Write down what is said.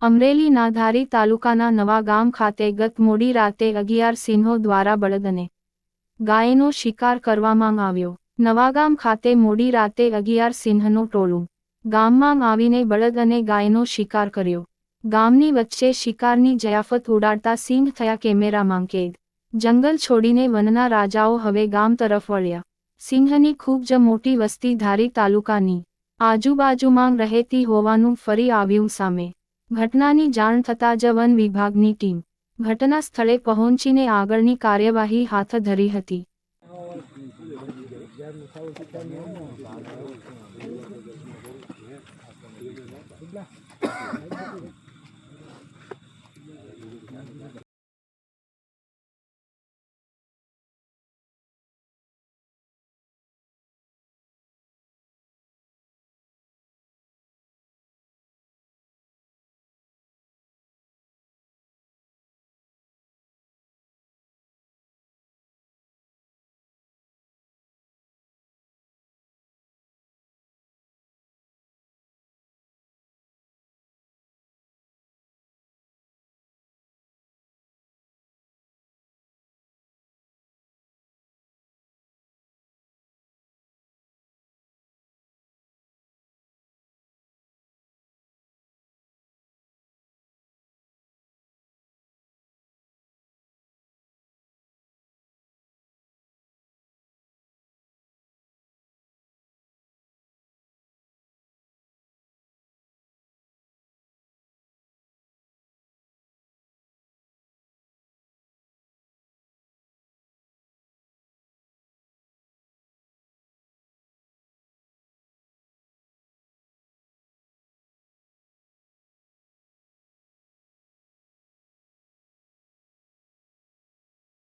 અમરેલીના ધારી તાલુકાના નવાગામ ખાતે ગત મોડી રાતે 11 સિંહો દ્વારા બળદ અને ગાયનો શિકાર કરવામાં આવ્યો। નવાગામ ખાતે મોડી રાતે 11 સિંહનું ટોળું ગામમાં આવીને બળદ અને ગાયનો શિકાર કર્યો। ગામની વચ્ચે શિકારની જયાફત ઉડાડતા સિંહ થયા કેમેરામાં કેદ। જંગલ છોડીને વનના રાજાઓ હવે ગામ તરફ વળ્યા। સિંહની ખૂબ જ મોટી વસ્તી ધારી તાલુકાની આજુબાજુમાં રહેતી હોવાનું ફરી આવ્યું સામે। ઘટનાની જાણ થતાં જ વન વિભાગની ટીમ ઘટના સ્થળે પહોંચીને આગળની કાર્યવાહી હાથ ધરી હતી।